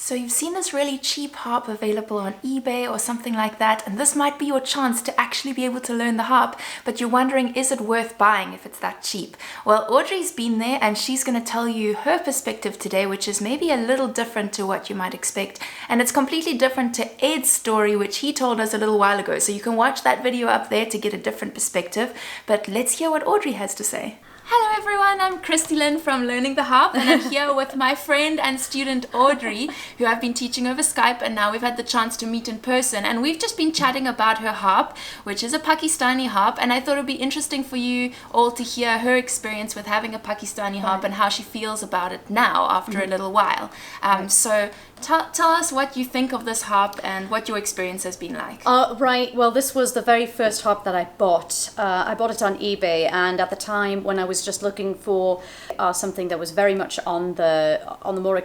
So you've seen this really cheap harp available on eBay or something like that, and this might be your chance to actually be able to learn the harp, but you're wondering, is it worth buying if it's that cheap? Well, Audrey's been there and she's going to tell you her perspective today, which is maybe a little different to what you might expect, and it's completely different to Ed's story, which he told us a little while ago, so you can watch that video up there to get a different perspective. But let's hear what Audrey has to say. Hello everyone, I'm Christy-Lyn from Learning the Harp, and I'm here with my friend and student Audrey, who I've been teaching over Skype, and now we've had the chance to meet in person, and we've just been chatting about her harp, which is a Pakistani harp, and I thought it would be interesting for you all to hear her experience with having a Pakistani harp and how she feels about it now after a little while. So tell us what you think of this harp and what your experience has been like. Right, well, this was the very first harp that I bought. I bought it on eBay, and at the time when I was just looking for something that was very much on the more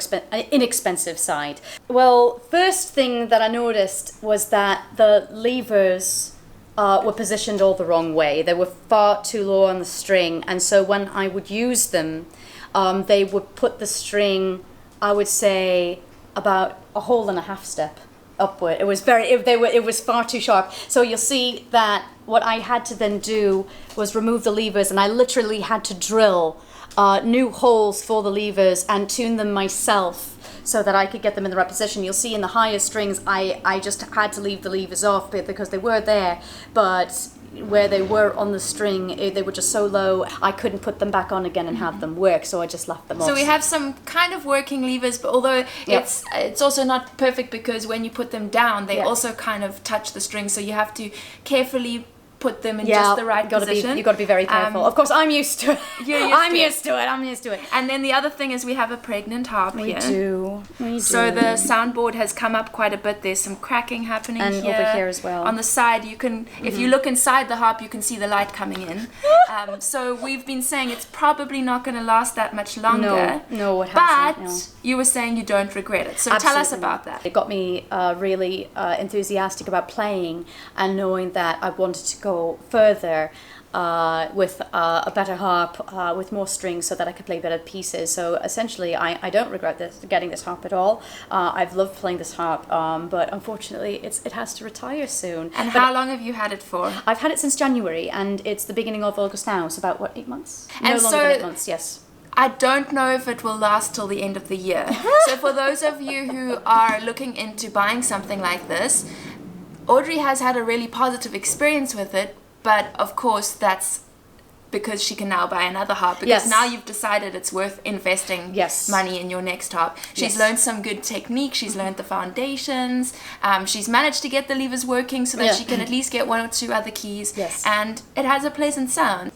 inexpensive side. Well, first thing that I noticed was that the levers were positioned all the wrong way. They were far too low on the string, and so when I would use them, they would put the string, I would say, about a whole and a half step upward. It was it was far too sharp. So you'll see that what I had to then do was remove the levers, and I literally had to drill new holes for the levers and tune them myself so that I could get them in the right position. You'll see in the higher strings I just had to leave the levers off because they were there, but where they were on the string, they were just so low, I couldn't put them back on again and have them work, so I just left them off. So we have some kind of working levers, but although it's also not perfect, because when you put them down, they also kind of touch the string, so you have to carefully put them in just the right position. You've got to be very careful. Of course, I'm used to it. I'm used to it. And then the other thing is we have a pregnant harp here. We do. So the soundboard has come up quite a bit. There's some cracking happening and here. over here as well. On the side, you can, if you look inside the harp, you can see the light coming in. So we've been saying it's probably not going to last that much longer. No, it hasn't. But you were saying you don't regret it. So tell us about that. It got me really enthusiastic about playing and knowing that I wanted to go further with a better harp, with more strings, so that I could play better pieces. So essentially, I don't regret getting this harp at all. I've loved playing this harp, but unfortunately, it has to retire soon. And how long have you had it for? I've had it since January, and it's the beginning of August now. So about 8 months? And no longer than 8 months. Yes. I don't know if it will last till the end of the year. So for those of you who are looking into buying something like this, Audrey has had a really positive experience with it, but of course that's because she can now buy another harp, because now you've decided it's worth investing money in your next harp. She's learned some good technique, she's learned the foundations, she's managed to get the levers working so that she can at least get 1 or 2 other keys, and it has a pleasant sound.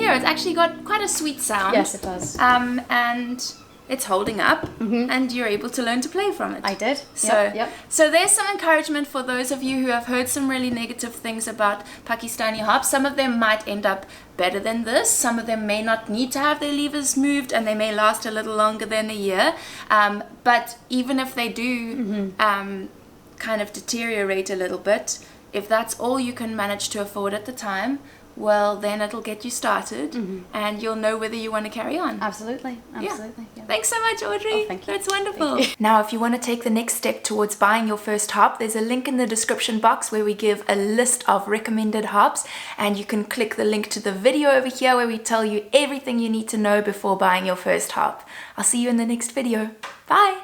It's actually got quite a sweet sound. Yes, it does. And it's holding up, and you're able to learn to play from it. I did. So there's some encouragement for those of you who have heard some really negative things about Pakistani harps. Some of them might end up better than this. Some of them may not need to have their levers moved, and they may last a little longer than a year. But even if they do kind of deteriorate a little bit, if that's all you can manage to afford at the time, well, then it'll get you started, and you'll know whether you want to carry on. Absolutely. Yeah. Thanks so much, Audrey. Oh, thank you. That's wonderful. Now, if you want to take the next step towards buying your first harp, there's a link in the description box where we give a list of recommended harps, and you can click the link to the video over here where we tell you everything you need to know before buying your first harp. I'll see you in the next video. Bye.